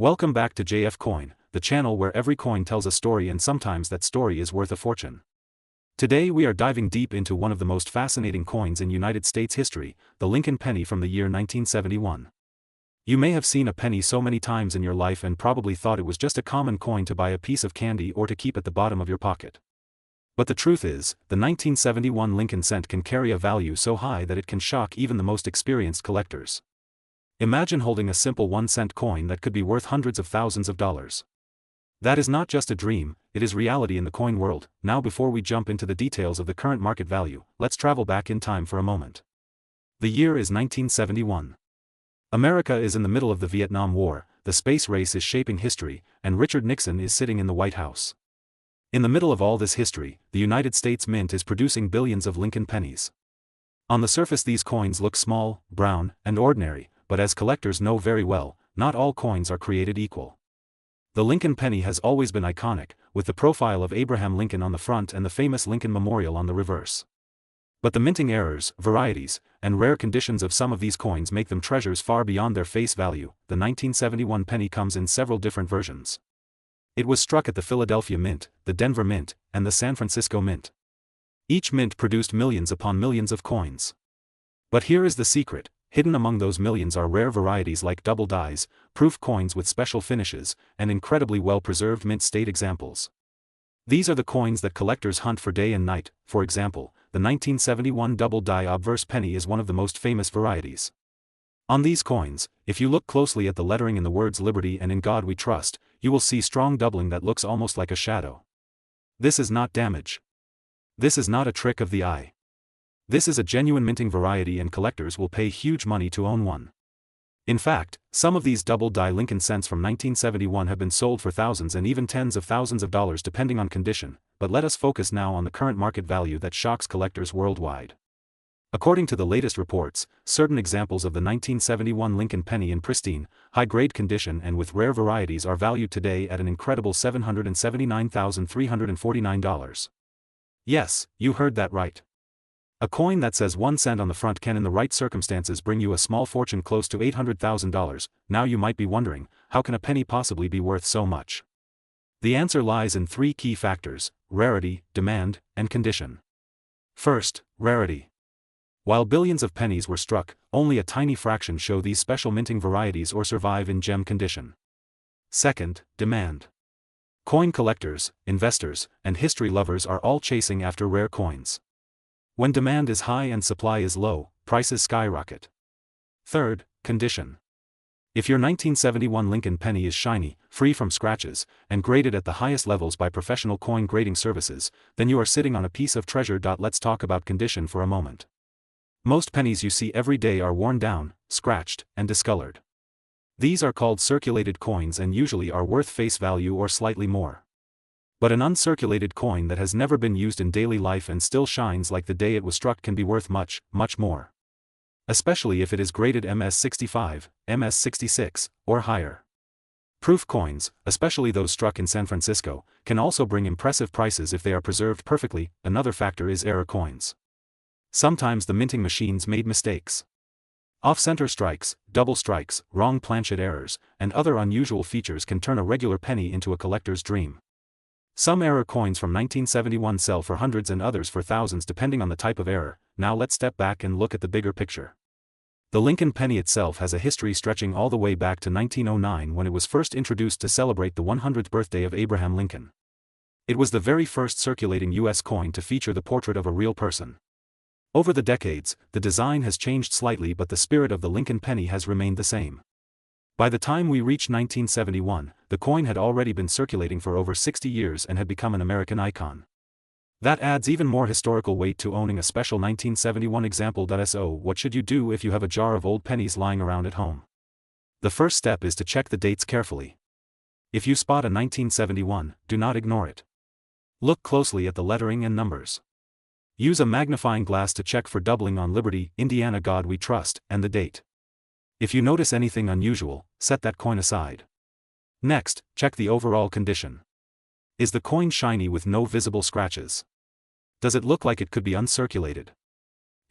Welcome back to JF Coin, the channel where every coin tells a story and sometimes that story is worth a fortune. Today we are diving deep into one of the most fascinating coins in United States history, the Lincoln penny from the year 1971. You may have seen a penny so many times in your life and probably thought it was just a common coin to buy a piece of candy or to keep at the bottom of your pocket. But the truth is, the 1971 Lincoln cent can carry a value so high that it can shock even the most experienced collectors. Imagine holding a simple 1-cent coin that could be worth hundreds of thousands of dollars. That is not just a dream, it is reality in the coin world. Now before we jump into the details of the current market value, let's travel back in time for a moment. The year is 1971. America is in the middle of the Vietnam War, the space race is shaping history, and Richard Nixon is sitting in the White House. In the middle of all this history, the United States Mint is producing billions of Lincoln pennies. On the surface these coins look small, brown, and ordinary, but as collectors know very well, not all coins are created equal. The Lincoln penny has always been iconic, with the profile of Abraham Lincoln on the front and the famous Lincoln Memorial on the reverse. But the minting errors, varieties, and rare conditions of some of these coins make them treasures far beyond their face value. The 1971 penny comes in several different versions. It was struck at the Philadelphia Mint, the Denver Mint, and the San Francisco Mint. Each mint produced millions upon millions of coins. But here is the secret. Hidden among those millions are rare varieties like double dies, proof coins with special finishes, and incredibly well-preserved mint state examples. These are the coins that collectors hunt for day and night. For example, the 1971 double die obverse penny is one of the most famous varieties. On these coins, if you look closely at the lettering in the words Liberty and In God We Trust, you will see strong doubling that looks almost like a shadow. This is not damage. This is not a trick of the eye. This is a genuine minting variety and collectors will pay huge money to own one. In fact, some of these double die Lincoln cents from 1971 have been sold for thousands and even tens of thousands of dollars depending on condition, but let us focus now on the current market value that shocks collectors worldwide. According to the latest reports, certain examples of the 1971 Lincoln penny in pristine, high-grade condition and with rare varieties are valued today at an incredible $779,349. Yes, you heard that right. A coin that says 1 cent on the front can in the right circumstances bring you a small fortune close to $800,000. Now you might be wondering, how can a penny possibly be worth so much? The answer lies in three key factors: rarity, demand, and condition. First, rarity. While billions of pennies were struck, only a tiny fraction show these special minting varieties or survive in gem condition. Second, demand. Coin collectors, investors, and history lovers are all chasing after rare coins. When demand is high and supply is low, prices skyrocket. Third, condition. If your 1971 Lincoln penny is shiny, free from scratches, and graded at the highest levels by professional coin grading services, then you are sitting on a piece of treasure. Let's talk about condition for a moment. Most pennies you see every day are worn down, scratched, and discolored. These are called circulated coins and usually are worth face value or slightly more. But an uncirculated coin that has never been used in daily life and still shines like the day it was struck can be worth much, much more. Especially if it is graded MS65, MS66, or higher. Proof coins, especially those struck in San Francisco, can also bring impressive prices if they are preserved perfectly. Another factor is error coins. Sometimes the minting machines made mistakes. Off-center strikes, double strikes, wrong planchet errors, and other unusual features can turn a regular penny into a collector's dream. Some error coins from 1971 sell for hundreds and others for thousands depending on the type of error. Now let's step back and look at the bigger picture. The Lincoln penny itself has a history stretching all the way back to 1909 when it was first introduced to celebrate the 100th birthday of Abraham Lincoln. It was the very first circulating U.S. coin to feature the portrait of a real person. Over the decades, the design has changed slightly but the spirit of the Lincoln penny has remained the same. By the time we reach 1971, the coin had already been circulating for over 60 years and had become an American icon. That adds even more historical weight to owning a special 1971 example. So, what should you do if you have a jar of old pennies lying around at home? The first step is to check the dates carefully. If you spot a 1971, do not ignore it. Look closely at the lettering and numbers. Use a magnifying glass to check for doubling on Liberty, Indiana God We Trust, and the date. If you notice anything unusual, set that coin aside. Next, check the overall condition. Is the coin shiny with no visible scratches? Does it look like it could be uncirculated?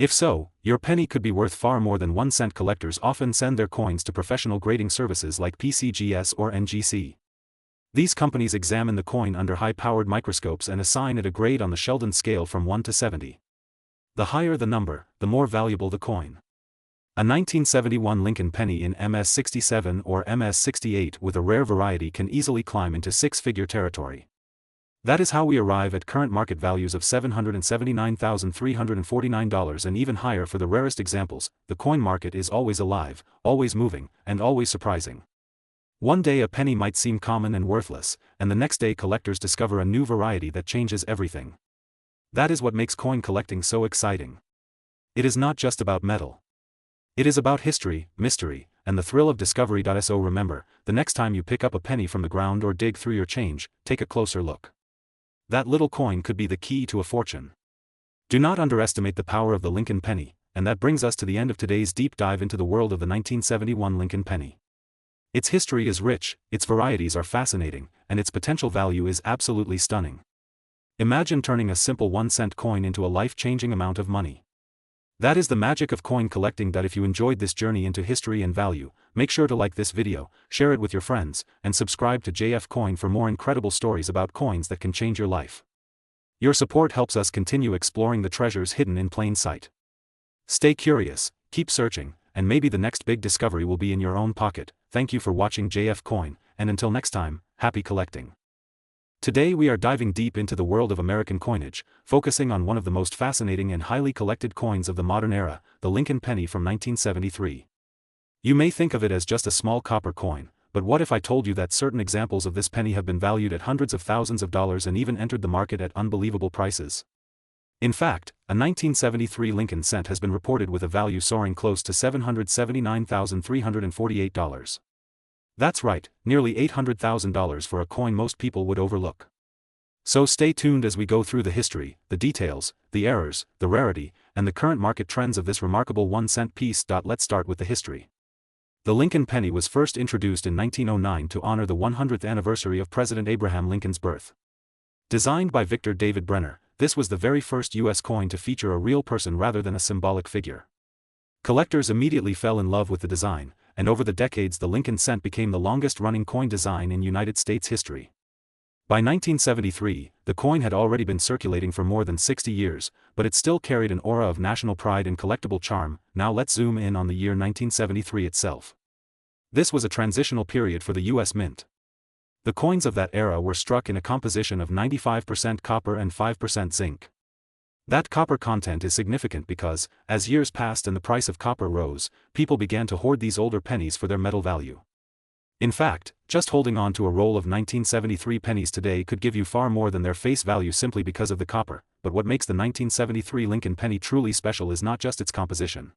If so, your penny could be worth far more than 1 cent. Collectors often send their coins to professional grading services like PCGS or NGC. These companies examine the coin under high-powered microscopes and assign it a grade on the Sheldon scale from 1 to 70. The higher the number, the more valuable the coin. A 1971 Lincoln penny in MS-67 or MS-68 with a rare variety can easily climb into six-figure territory. That is how we arrive at current market values of $779,349 and even higher for the rarest examples. The coin market is always alive, always moving, and always surprising. One day a penny might seem common and worthless, and the next day collectors discover a new variety that changes everything. That is what makes coin collecting so exciting. It is not just about metal. It is about history, mystery, and the thrill of discovery. So remember, the next time you pick up a penny from the ground or dig through your change, take a closer look. That little coin could be the key to a fortune. Do not underestimate the power of the Lincoln penny, and that brings us to the end of today's deep dive into the world of the 1971 Lincoln penny. Its history is rich, its varieties are fascinating, and its potential value is absolutely stunning. Imagine turning a simple 1-cent coin into a life-changing amount of money. That is the magic of coin collecting. If you enjoyed this journey into history and value, make sure to like this video, share it with your friends, and subscribe to JF Coin for more incredible stories about coins that can change your life. Your support helps us continue exploring the treasures hidden in plain sight. Stay curious, keep searching, and maybe the next big discovery will be in your own pocket. Thank you for watching JF Coin, and until next time, happy collecting. Today we are diving deep into the world of American coinage, focusing on one of the most fascinating and highly collected coins of the modern era, the Lincoln penny from 1973. You may think of it as just a small copper coin, but what if I told you that certain examples of this penny have been valued at hundreds of thousands of dollars and even entered the market at unbelievable prices? In fact, a 1973 Lincoln cent has been reported with a value soaring close to $779,348. That's right, nearly $800,000 for a coin most people would overlook. So stay tuned as we go through the history, the details, the errors, the rarity, and the current market trends of this remarkable 1-cent piece. Let's start with the history. The Lincoln penny was first introduced in 1909 to honor the 100th anniversary of President Abraham Lincoln's birth. Designed by Victor David Brenner, this was the very first U.S. coin to feature a real person rather than a symbolic figure. Collectors immediately fell in love with the design, and over the decades the Lincoln cent became the longest-running coin design in United States history. By 1973, the coin had already been circulating for more than 60 years, but it still carried an aura of national pride and collectible charm. Now let's zoom in on the year 1973 itself. This was a transitional period for the U.S. Mint. The coins of that era were struck in a composition of 95% copper and 5% zinc. That copper content is significant because, as years passed and the price of copper rose, people began to hoard these older pennies for their metal value. In fact, just holding on to a roll of 1973 pennies today could give you far more than their face value simply because of the copper. But what makes the 1973 Lincoln penny truly special is not just its composition.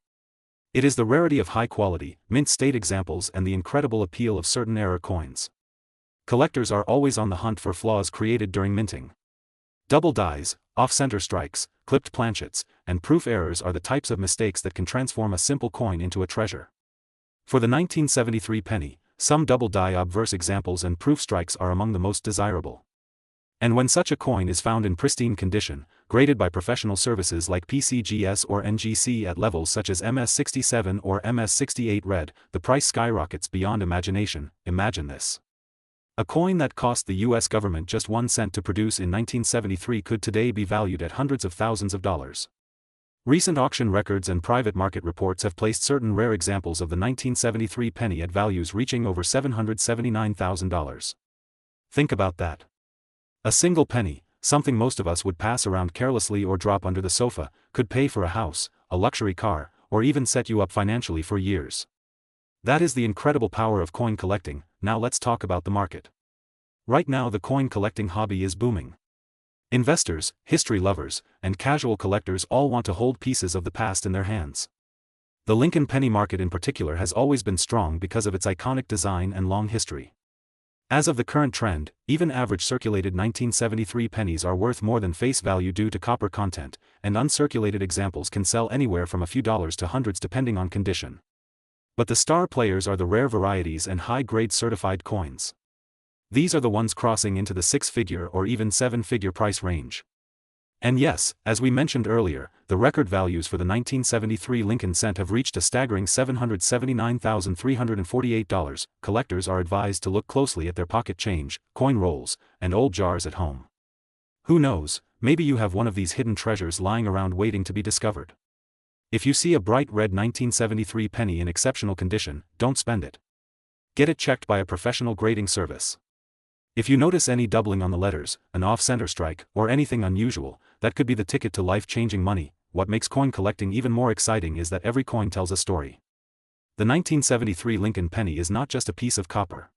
It is the rarity of high-quality, mint-state examples and the incredible appeal of certain era coins. Collectors are always on the hunt for flaws created during minting. Double dies, off-center strikes, clipped planchets, and proof errors are the types of mistakes that can transform a simple coin into a treasure. For the 1973 penny, some double die obverse examples and proof strikes are among the most desirable. And when such a coin is found in pristine condition, graded by professional services like PCGS or NGC at levels such as MS-67 or MS-68 red, the price skyrockets beyond imagination. Imagine this. A coin that cost the U.S. government just 1 cent to produce in 1973 could today be valued at hundreds of thousands of dollars. Recent auction records and private market reports have placed certain rare examples of the 1973 penny at values reaching over $779,000. Think about that. A single penny, something most of us would pass around carelessly or drop under the sofa, could pay for a house, a luxury car, or even set you up financially for years. That is the incredible power of coin collecting. Now let's talk about the market. Right now the coin collecting hobby is booming. Investors, history lovers, and casual collectors all want to hold pieces of the past in their hands. The Lincoln penny market in particular has always been strong because of its iconic design and long history. As of the current trend, even average circulated 1973 pennies are worth more than face value due to copper content, and uncirculated examples can sell anywhere from a few dollars to hundreds depending on condition. But the star players are the rare varieties and high-grade certified coins. These are the ones crossing into the 6-figure or even 7-figure price range. And yes, as we mentioned earlier, the record values for the 1973 Lincoln cent have reached a staggering $779,348. Collectors are advised to look closely at their pocket change, coin rolls, and old jars at home. Who knows, maybe you have one of these hidden treasures lying around waiting to be discovered. If you see a bright red 1973 penny in exceptional condition, don't spend it. Get it checked by a professional grading service. If you notice any doubling on the letters, an off-center strike, or anything unusual, that could be the ticket to life-changing money. What makes coin collecting even more exciting is that every coin tells a story. The 1973 Lincoln penny is not just a piece of copper.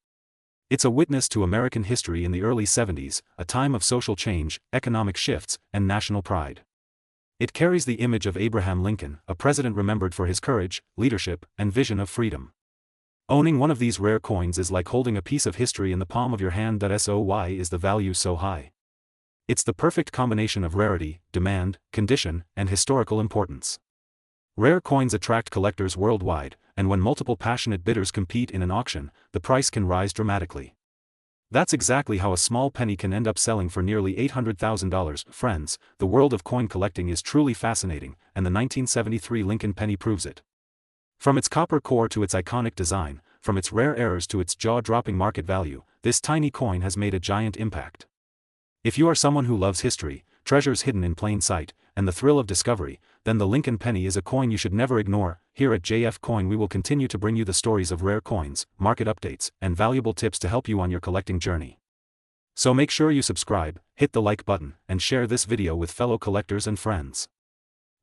It's a witness to American history in the early 70s, a time of social change, economic shifts, and national pride. It carries the image of Abraham Lincoln, a president remembered for his courage, leadership, and vision of freedom. Owning one of these rare coins is like holding a piece of history in the palm of your hand. So why is the value so high? It's the perfect combination of rarity, demand, condition, and historical importance. Rare coins attract collectors worldwide, and when multiple passionate bidders compete in an auction, the price can rise dramatically. That's exactly how a small penny can end up selling for nearly $800,000. Friends, the world of coin collecting is truly fascinating, and the 1973 Lincoln penny proves it. From its copper core to its iconic design, from its rare errors to its jaw-dropping market value, this tiny coin has made a giant impact. If you are someone who loves history, treasures hidden in plain sight, and the thrill of discovery, then the Lincoln penny is a coin you should never ignore. Here at JF Coin we will continue to bring you the stories of rare coins, market updates, and valuable tips to help you on your collecting journey. So make sure you subscribe, hit the like button, and share this video with fellow collectors and friends.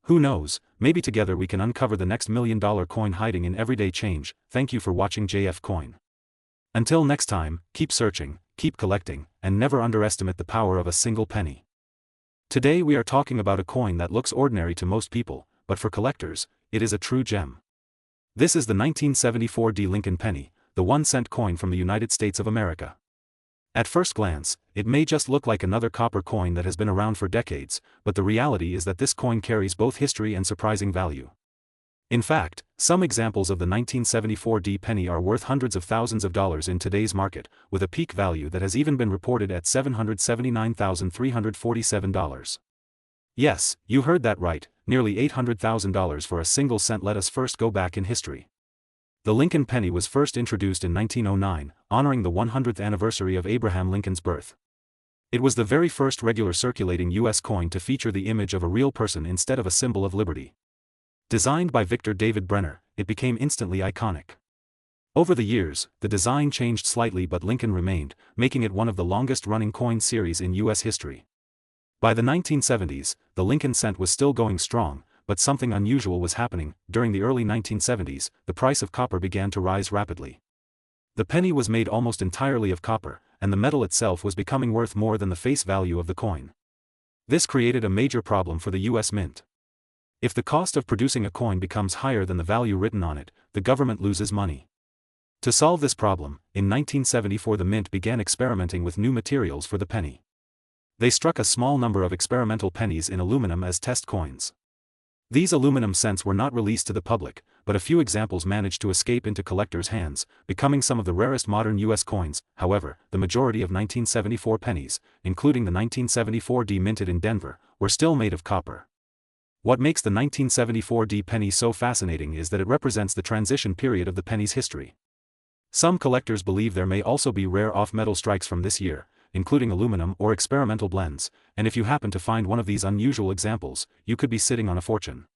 Who knows, maybe together we can uncover the next $1 million coin hiding in everyday change. Thank you for watching JF Coin. Until next time, keep searching, keep collecting, and never underestimate the power of a single penny. Today we are talking about a coin that looks ordinary to most people, but for collectors, it is a true gem. This is the 1974 Lincoln penny, the 1-cent coin from the United States of America. At first glance, it may just look like another copper coin that has been around for decades, but the reality is that this coin carries both history and surprising value. In fact, some examples of the 1974 penny are worth hundreds of thousands of dollars in today's market, with a peak value that has even been reported at $779,347. Yes, you heard that right, nearly $800,000 for a single cent. Let us first go back in history. The Lincoln penny was first introduced in 1909, honoring the 100th anniversary of Abraham Lincoln's birth. It was the very first regular circulating U.S. coin to feature the image of a real person instead of a symbol of liberty. Designed by Victor David Brenner, it became instantly iconic. Over the years, the design changed slightly, but Lincoln remained, making it one of the longest-running coin series in U.S. history. By the 1970s, the Lincoln cent was still going strong, but something unusual was happening. During the early 1970s, the price of copper began to rise rapidly. The penny was made almost entirely of copper, and the metal itself was becoming worth more than the face value of the coin. This created a major problem for the U.S. Mint. If the cost of producing a coin becomes higher than the value written on it, the government loses money. To solve this problem, in 1974 the Mint began experimenting with new materials for the penny. They struck a small number of experimental pennies in aluminum as test coins. These aluminum cents were not released to the public, but a few examples managed to escape into collectors' hands, becoming some of the rarest modern U.S. coins. However, the majority of 1974 pennies, including the 1974 minted in Denver, were still made of copper. What makes the 1974 penny so fascinating is that it represents the transition period of the penny's history. Some collectors believe there may also be rare off-metal strikes from this year, including aluminum or experimental blends, and if you happen to find one of these unusual examples, you could be sitting on a fortune.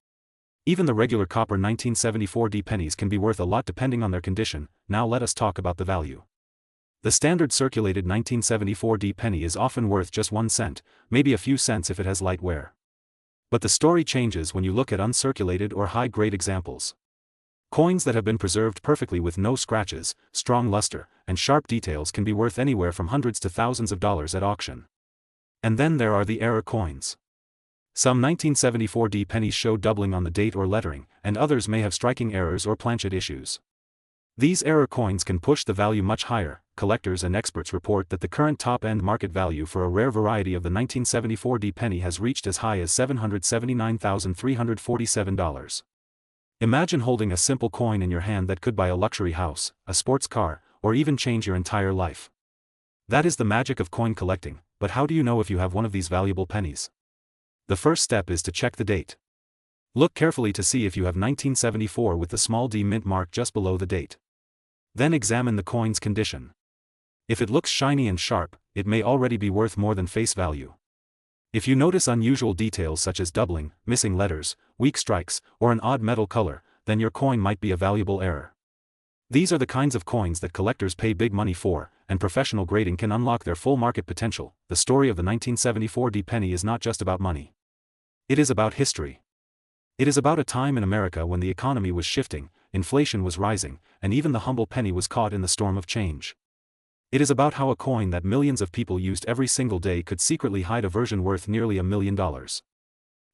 Even the regular copper 1974 pennies can be worth a lot depending on their condition. Now let us talk about the value. The standard circulated 1974 penny is often worth just 1 cent, maybe a few cents if it has light wear. But the story changes when you look at uncirculated or high-grade examples. Coins that have been preserved perfectly with no scratches, strong luster, and sharp details can be worth anywhere from hundreds to thousands of dollars at auction. And then there are the error coins. Some 1974 pennies show doubling on the date or lettering, and others may have striking errors or planchet issues. These error coins can push the value much higher. Collectors and experts report that the current top-end market value for a rare variety of the 1974 penny has reached as high as $779,347. Imagine holding a simple coin in your hand that could buy a luxury house, a sports car, or even change your entire life. That is the magic of coin collecting, but how do you know if you have one of these valuable pennies? The first step is to check the date. Look carefully to see if you have 1974 with the small d mint mark just below the date. Then examine the coin's condition. If it looks shiny and sharp, it may already be worth more than face value. If you notice unusual details such as doubling, missing letters, weak strikes, or an odd metal color, then your coin might be a valuable error. These are the kinds of coins that collectors pay big money for, and professional grading can unlock their full market potential. The story of the 1974 D penny is not just about money. It is about history. It is about a time in America when the economy was shifting, inflation was rising, and even the humble penny was caught in the storm of change. It is about how a coin that millions of people used every single day could secretly hide a version worth nearly $1 million.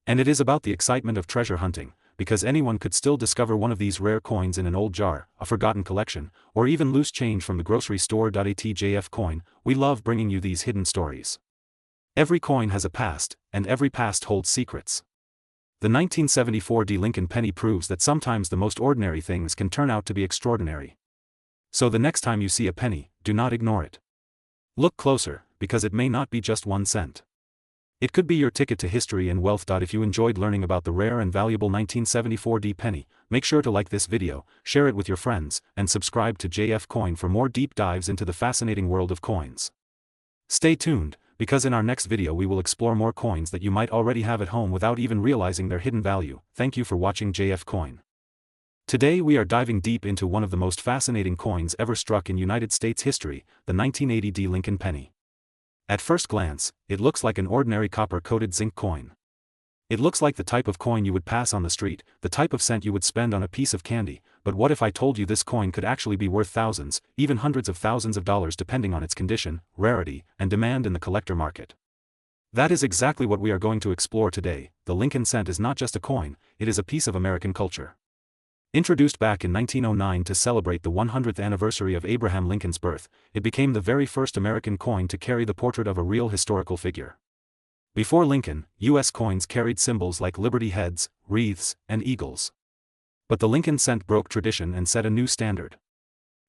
And it is about the excitement of treasure hunting, because anyone could still discover one of these rare coins in an old jar, a forgotten collection, or even loose change from the grocery store. ATJF Coin, we love bringing you these hidden stories. Every coin has a past, and every past holds secrets. The 1974 D Lincoln penny proves that sometimes the most ordinary things can turn out to be extraordinary. So the next time you see a penny, do not ignore it. Look closer, because it may not be just 1 cent. It could be your ticket to history and wealth. If you enjoyed learning about the rare and valuable 1974 D penny, make sure to like this video, share it with your friends, and subscribe to JF Coin for more deep dives into the fascinating world of coins. Stay tuned, because in our next video we will explore more coins that you might already have at home without even realizing their hidden value. Thank you for watching JF Coin. Today we are diving deep into one of the most fascinating coins ever struck in United States history, the 1980 D Lincoln penny. At first glance, it looks like an ordinary copper-coated zinc coin. It looks like the type of coin you would pass on the street, the type of cent you would spend on a piece of candy, but what if I told you this coin could actually be worth thousands, even hundreds of thousands of dollars depending on its condition, rarity, and demand in the collector market? That is exactly what we are going to explore today. The Lincoln cent is not just a coin, it is a piece of American culture. Introduced back in 1909 to celebrate the 100th anniversary of Abraham Lincoln's birth, it became the very first American coin to carry the portrait of a real historical figure. Before Lincoln, U.S. coins carried symbols like liberty heads, wreaths, and eagles. But the Lincoln cent broke tradition and set a new standard.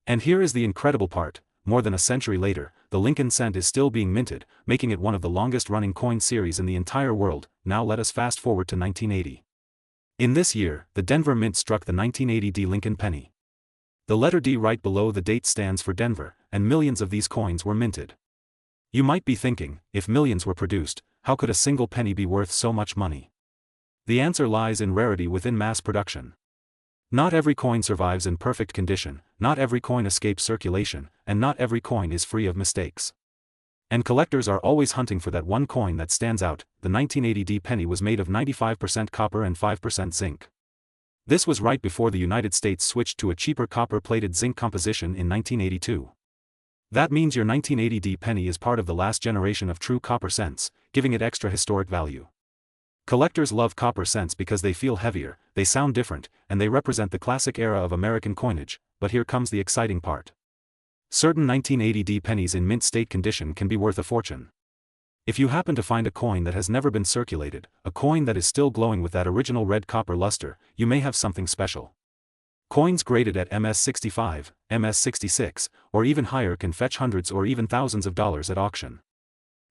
And here is the incredible part: more than a century later, the Lincoln cent is still being minted, making it one of the longest-running coin series in the entire world. Now let us fast forward to 1980. In this year, the Denver Mint struck the 1980 D Lincoln penny. The letter D right below the date stands for Denver, and millions of these coins were minted. You might be thinking, if millions were produced, how could a single penny be worth so much money? The answer lies in rarity within mass production. Not every coin survives in perfect condition, not every coin escapes circulation, and not every coin is free of mistakes. And collectors are always hunting for that one coin that stands out. The 1980 D penny was made of 95% copper and 5% zinc. This was right before the United States switched to a cheaper copper-plated zinc composition in 1982. That means your 1980 D penny is part of the last generation of true copper cents, giving it extra historic value. Collectors love copper cents because they feel heavier, they sound different, and they represent the classic era of American coinage. But here comes the exciting part. Certain 1980 D pennies in mint state condition can be worth a fortune. If you happen to find a coin that has never been circulated, a coin that is still glowing with that original red copper luster, you may have something special. Coins graded at MS65, MS66, or even higher can fetch hundreds or even thousands of dollars at auction.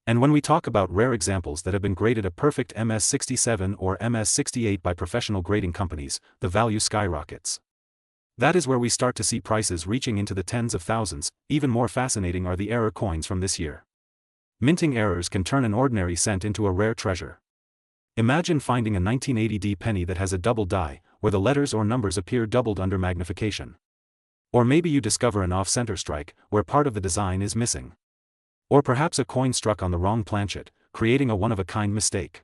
And when we talk about rare examples that have been graded a perfect MS67 or MS68 by professional grading companies, the value skyrockets. That is where we start to see prices reaching into the tens of thousands. Even more fascinating are the error coins from this year. Minting errors can turn an ordinary cent into a rare treasure. Imagine finding a 1980 D penny that has a double die, where the letters or numbers appear doubled under magnification. Or maybe you discover an off-center strike, where part of the design is missing. Or perhaps a coin struck on the wrong planchet, creating a one-of-a-kind mistake.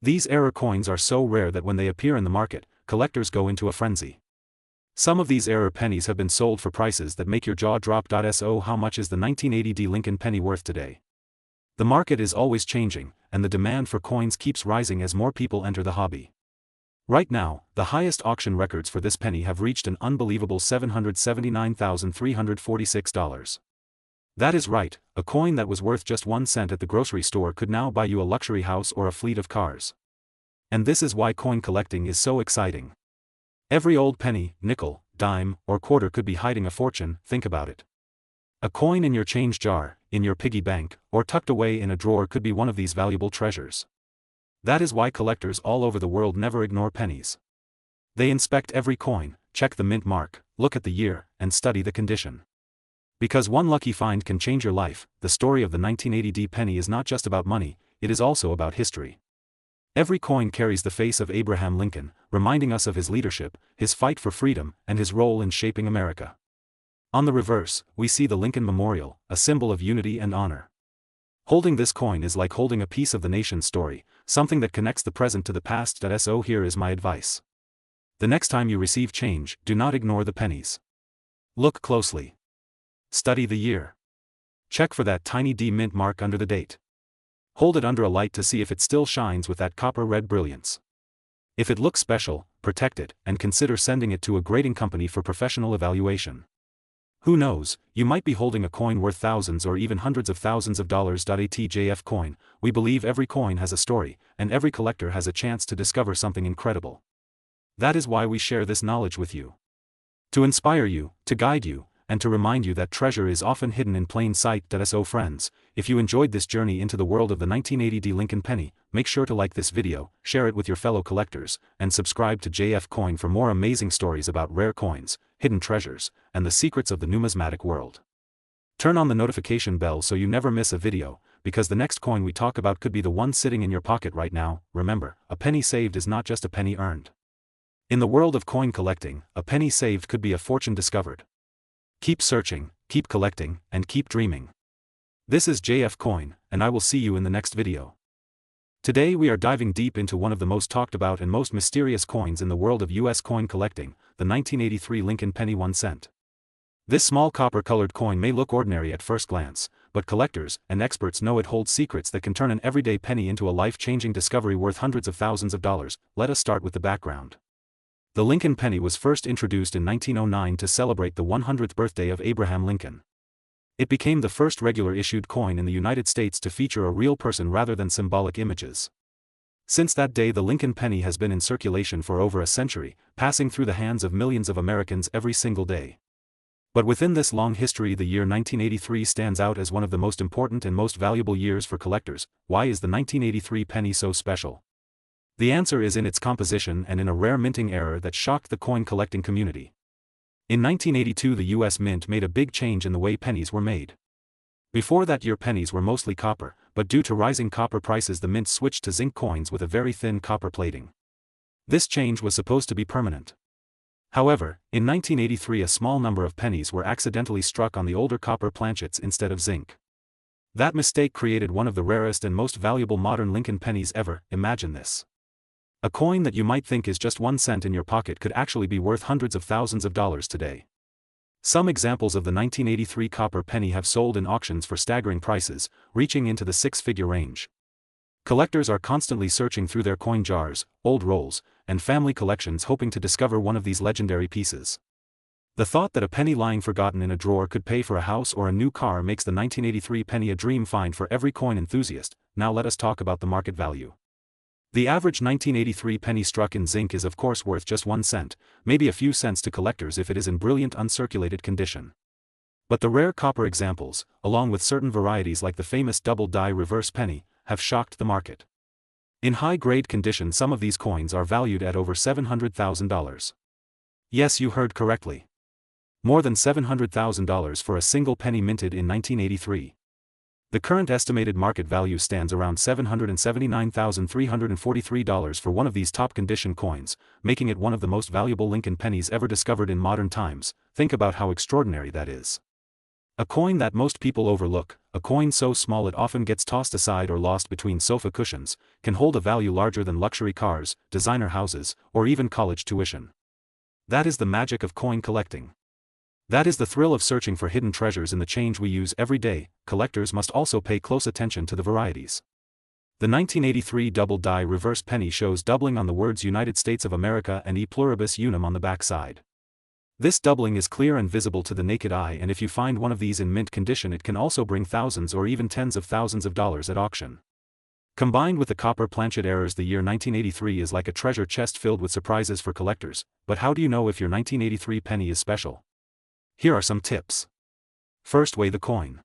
These error coins are so rare that when they appear in the market, collectors go into a frenzy. Some of these error pennies have been sold for prices that make your jaw drop. So how much is the 1980 D Lincoln penny worth today? The market is always changing, and the demand for coins keeps rising as more people enter the hobby. Right now, the highest auction records for this penny have reached an unbelievable $779,346. That is right, a coin that was worth just 1 cent at the grocery store could now buy you a luxury house or a fleet of cars. And this is why coin collecting is so exciting. Every old penny, nickel, dime, or quarter could be hiding a fortune. Think about it. A coin in your change jar, in your piggy bank, or tucked away in a drawer could be one of these valuable treasures. That is why collectors all over the world never ignore pennies. They inspect every coin, check the mint mark, look at the year, and study the condition. Because one lucky find can change your life, the story of the 1980 penny is not just about money, it is also about history. Every coin carries the face of Abraham Lincoln, reminding us of his leadership, his fight for freedom, and his role in shaping America. On the reverse, we see the Lincoln Memorial, a symbol of unity and honor. Holding this coin is like holding a piece of the nation's story, something that connects the present to the past. So here is my advice. The next time you receive change, do not ignore the pennies. Look closely. Study the year. Check for that tiny D mint mark under the date. Hold it under a light to see if it still shines with that copper red brilliance. If it looks special, protect it, and consider sending it to a grading company for professional evaluation. Who knows, you might be holding a coin worth thousands or even hundreds of thousands of dollars. ATJF coin, we believe every coin has a story, and every collector has a chance to discover something incredible. That is why we share this knowledge with you. To inspire you, to guide you, and to remind you that treasure is often hidden in plain sight. So friends, if you enjoyed this journey into the world of the 1980 Lincoln penny, make sure to like this video, share it with your fellow collectors, and subscribe to JF Coin for more amazing stories about rare coins, hidden treasures, and the secrets of the numismatic world. Turn on the notification bell so you never miss a video, because the next coin we talk about could be the one sitting in your pocket right now. Remember, a penny saved is not just a penny earned. In the world of coin collecting, a penny saved could be a fortune discovered. Keep searching, keep collecting, and keep dreaming. This is JF Coin, and I will see you in the next video. Today we are diving deep into one of the most talked about and most mysterious coins in the world of US coin collecting, the 1983 Lincoln penny 1 cent. This small copper-colored coin may look ordinary at first glance, but collectors and experts know it holds secrets that can turn an everyday penny into a life-changing discovery worth hundreds of thousands of dollars. Let us start with the background. The Lincoln penny was first introduced in 1909 to celebrate the 100th birthday of Abraham Lincoln. It became the first regular issued coin in the United States to feature a real person rather than symbolic images. Since that day, the Lincoln penny has been in circulation for over a century, passing through the hands of millions of Americans every single day. But within this long history, the year 1983 stands out as one of the most important and most valuable years for collectors. Why is the 1983 penny so special? The answer is in its composition and in a rare minting error that shocked the coin collecting community. In 1982, the US Mint made a big change in the way pennies were made. Before that year, pennies were mostly copper, but due to rising copper prices, the mint switched to zinc coins with a very thin copper plating. This change was supposed to be permanent. However, in 1983, a small number of pennies were accidentally struck on the older copper planchets instead of zinc. That mistake created one of the rarest and most valuable modern Lincoln pennies ever. Imagine this. A coin that you might think is just 1 cent in your pocket could actually be worth hundreds of thousands of dollars today. Some examples of the 1983 copper penny have sold in auctions for staggering prices, reaching into the six-figure range. Collectors are constantly searching through their coin jars, old rolls, and family collections hoping to discover one of these legendary pieces. The thought that a penny lying forgotten in a drawer could pay for a house or a new car makes the 1983 penny a dream find for every coin enthusiast. Now let us talk about the market value. The average 1983 penny struck in zinc is of course worth just 1 cent, maybe a few cents to collectors if it is in brilliant uncirculated condition. But the rare copper examples, along with certain varieties like the famous double die reverse penny, have shocked the market. In high-grade condition, some of these coins are valued at over $700,000. Yes, you heard correctly. More than $700,000 for a single penny minted in 1983. The current estimated market value stands around $779,343 for one of these top-condition coins, making it one of the most valuable Lincoln pennies ever discovered in modern times. Think about how extraordinary that is. A coin that most people overlook, a coin so small it often gets tossed aside or lost between sofa cushions, can hold a value larger than luxury cars, designer houses, or even college tuition. That is the magic of coin collecting. That is the thrill of searching for hidden treasures in the change we use every day. Collectors must also pay close attention to the varieties. The 1983 double die reverse penny shows doubling on the words United States of America and E pluribus unum on the back side. This doubling is clear and visible to the naked eye, and if you find one of these in mint condition, it can also bring thousands or even tens of thousands of dollars at auction. Combined with the copper planchet errors, the year 1983 is like a treasure chest filled with surprises for collectors. But how do you know if your 1983 penny is special? Here are some tips. First, weigh the coin.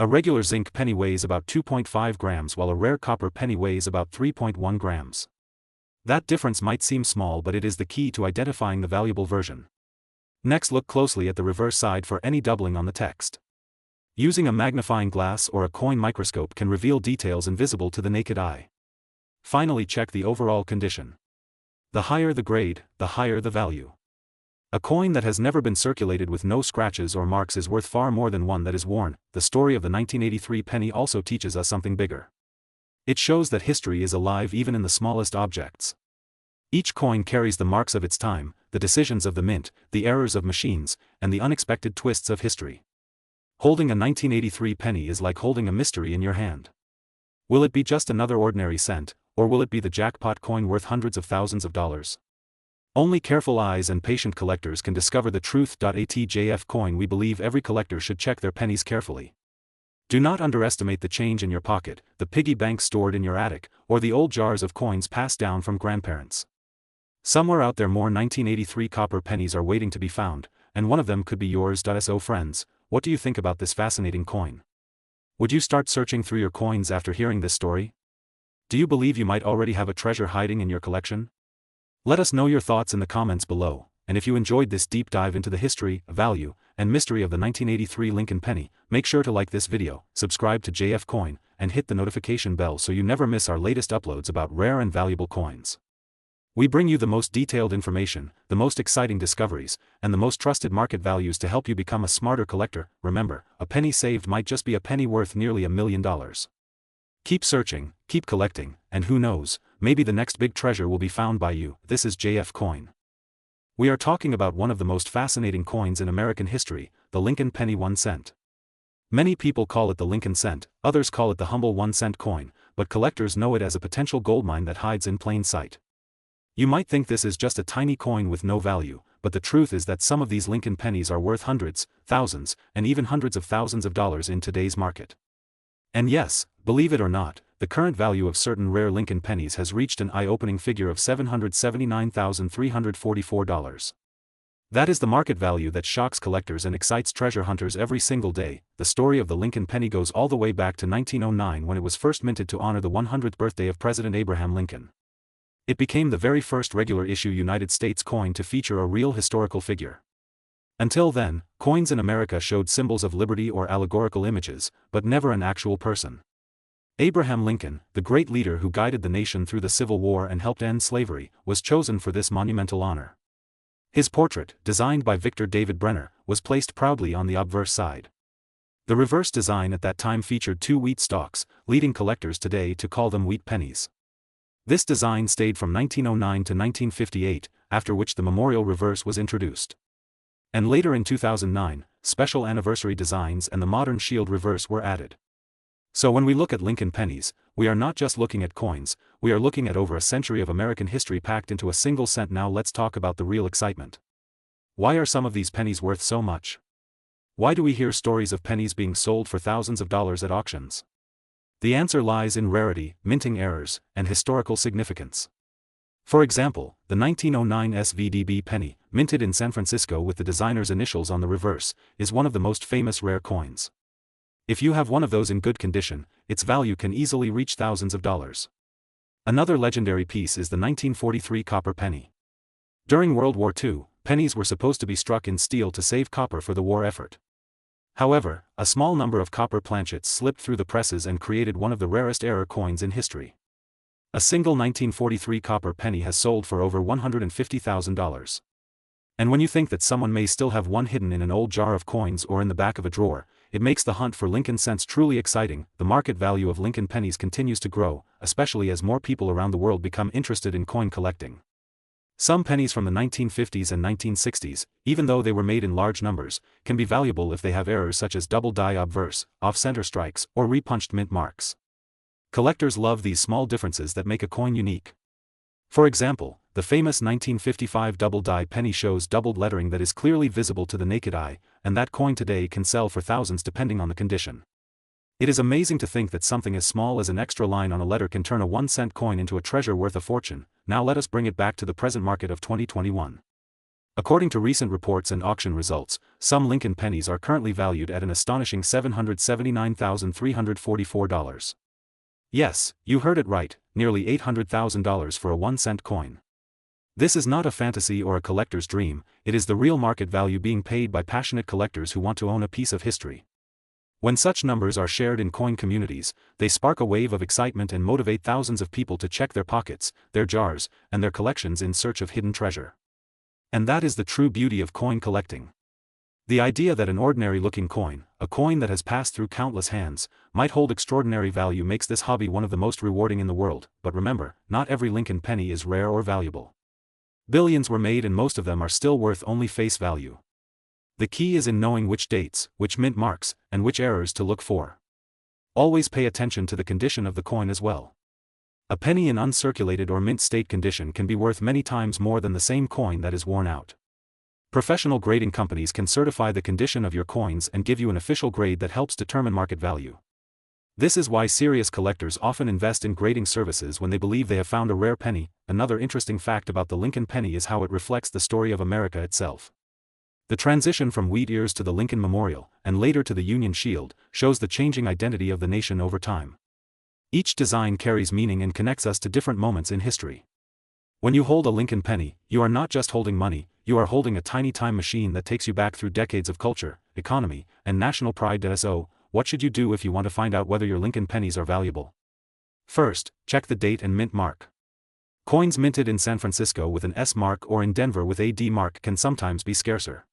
A regular zinc penny weighs about 2.5 grams while a rare copper penny weighs about 3.1 grams. That difference might seem small, but it is the key to identifying the valuable version. Next, look closely at the reverse side for any doubling on the text. Using a magnifying glass or a coin microscope can reveal details invisible to the naked eye. Finally, check the overall condition. The higher the grade, the higher the value. A coin that has never been circulated with no scratches or marks is worth far more than one that is worn. The story of the 1983 penny also teaches us something bigger. It shows that history is alive even in the smallest objects. Each coin carries the marks of its time, the decisions of the mint, the errors of machines, and the unexpected twists of history. Holding a 1983 penny is like holding a mystery in your hand. Will it be just another ordinary cent, or will it be the jackpot coin worth hundreds of thousands of dollars? Only careful eyes and patient collectors can discover the truth. ATJF coin. We believe every collector should check their pennies carefully. Do not underestimate the change in your pocket, the piggy bank stored in your attic, or the old jars of coins passed down from grandparents. Somewhere out there more 1983 copper pennies are waiting to be found, and one of them could be yours. So friends, what do you think about this fascinating coin? Would you start searching through your coins after hearing this story? Do you believe you might already have a treasure hiding in your collection? Let us know your thoughts in the comments below, and if you enjoyed this deep dive into the history, value, and mystery of the 1983 Lincoln penny, make sure to like this video, subscribe to JF Coin, and hit the notification bell so you never miss our latest uploads about rare and valuable coins. We bring you the most detailed information, the most exciting discoveries, and the most trusted market values to help you become a smarter collector. Remember, a penny saved might just be a penny worth nearly $1 million. Keep searching, keep collecting, and who knows, maybe the next big treasure will be found by you. This is JF Coin. We are talking about one of the most fascinating coins in American history, the Lincoln penny 1 cent. Many people call it the Lincoln cent, others call it the humble 1 cent coin, but collectors know it as a potential goldmine that hides in plain sight. You might think this is just a tiny coin with no value, but the truth is that some of these Lincoln pennies are worth hundreds, thousands, and even hundreds of thousands of dollars in today's market. And yes, believe it or not, the current value of certain rare Lincoln pennies has reached an eye-opening figure of $779,344. That is the market value that shocks collectors and excites treasure hunters every single day. The story of the Lincoln penny goes all the way back to 1909 when it was first minted to honor the 100th birthday of President Abraham Lincoln. It became the very first regular-issue United States coin to feature a real historical figure. Until then, coins in America showed symbols of liberty or allegorical images, but never an actual person. Abraham Lincoln, the great leader who guided the nation through the Civil War and helped end slavery, was chosen for this monumental honor. His portrait, designed by Victor David Brenner, was placed proudly on the obverse side. The reverse design at that time featured 2 wheat stalks, leading collectors today to call them wheat pennies. This design stayed from 1909 to 1958, after which the memorial reverse was introduced. And later in 2009, special anniversary designs and the modern shield reverse were added. So when we look at Lincoln pennies, we are not just looking at coins, we are looking at over a century of American history packed into a single cent. Now let's talk about the real excitement. Why are some of these pennies worth so much? Why do we hear stories of pennies being sold for thousands of dollars at auctions? The answer lies in rarity, minting errors, and historical significance. For example, the 1909 SVDB penny, minted in San Francisco with the designer's initials on the reverse, is one of the most famous rare coins. If you have one of those in good condition, its value can easily reach thousands of dollars. Another legendary piece is the 1943 copper penny. During World War II, pennies were supposed to be struck in steel to save copper for the war effort. However, a small number of copper planchets slipped through the presses and created one of the rarest error coins in history. A single 1943 copper penny has sold for over $150,000. And when you think that someone may still have one hidden in an old jar of coins or in the back of a drawer, it makes the hunt for Lincoln cents truly exciting. The market value of Lincoln pennies continues to grow, especially as more people around the world become interested in coin collecting. Some pennies from the 1950s and 1960s, even though they were made in large numbers, can be valuable if they have errors such as double die obverse, off-center strikes, or repunched mint marks. Collectors love these small differences that make a coin unique. For example, the famous 1955 double die penny shows doubled lettering that is clearly visible to the naked eye, and that coin today can sell for thousands depending on the condition. It is amazing to think that something as small as an extra line on a letter can turn a 1-cent coin into a treasure worth a fortune. Now let us bring it back to the present market of 2021. According to recent reports and auction results, some Lincoln pennies are currently valued at an astonishing $779,344. Yes, you heard it right, nearly $800,000 for a 1-cent coin. This is not a fantasy or a collector's dream, it is the real market value being paid by passionate collectors who want to own a piece of history. When such numbers are shared in coin communities, they spark a wave of excitement and motivate thousands of people to check their pockets, their jars, and their collections in search of hidden treasure. And that is the true beauty of coin collecting. The idea that an ordinary-looking coin, a coin that has passed through countless hands, might hold extraordinary value makes this hobby one of the most rewarding in the world, but remember, not every Lincoln penny is rare or valuable. Billions were made and most of them are still worth only face value. The key is in knowing which dates, which mint marks, and which errors to look for. Always pay attention to the condition of the coin as well. A penny in uncirculated or mint state condition can be worth many times more than the same coin that is worn out. Professional grading companies can certify the condition of your coins and give you an official grade that helps determine market value. This is why serious collectors often invest in grading services when they believe they have found a rare penny. Another interesting fact about the Lincoln penny is how it reflects the story of America itself. The transition from wheat ears to the Lincoln Memorial, and later to the Union Shield, shows the changing identity of the nation over time. Each design carries meaning and connects us to different moments in history. When you hold a Lincoln penny, you are not just holding money, you are holding a tiny time machine that takes you back through decades of culture, economy, and national pride. So, what should you do if you want to find out whether your Lincoln pennies are valuable? First, check the date and mint mark. Coins minted in San Francisco with an S mark or in Denver with a D mark can sometimes be scarcer.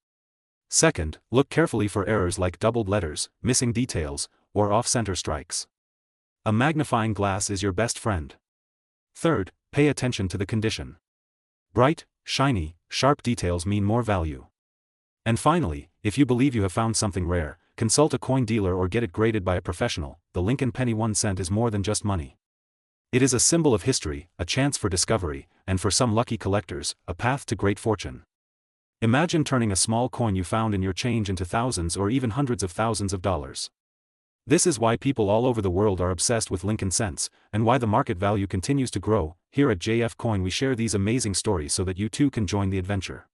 Second, look carefully for errors like doubled letters, missing details, or off-center strikes. A magnifying glass is your best friend. Third, pay attention to the condition. Bright, shiny, sharp details mean more value. And finally, if you believe you have found something rare, consult a coin dealer or get it graded by a professional. The Lincoln penny 1 cent is more than just money. It is a symbol of history, a chance for discovery, and for some lucky collectors, a path to great fortune. Imagine turning a small coin you found in your change into thousands or even hundreds of thousands of dollars. This is why people all over the world are obsessed with Lincoln cents, and why the market value continues to grow. Here at JF Coin we share these amazing stories so that you too can join the adventure.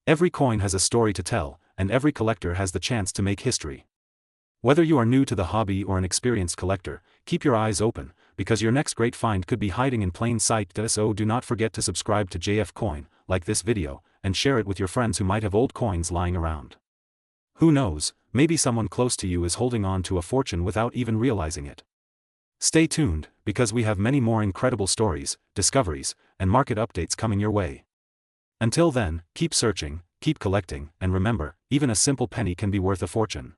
Every coin has a story to tell, and every collector has the chance to make history. Whether you are new to the hobby or an experienced collector, keep your eyes open, because your next great find could be hiding in plain sight. So do not forget to subscribe to JF Coin, like this video, and share it with your friends who might have old coins lying around. Who knows, maybe someone close to you is holding on to a fortune without even realizing it. Stay tuned, because we have many more incredible stories, discoveries, and market updates coming your way. Until then, keep searching, keep collecting, and remember, even a simple penny can be worth a fortune.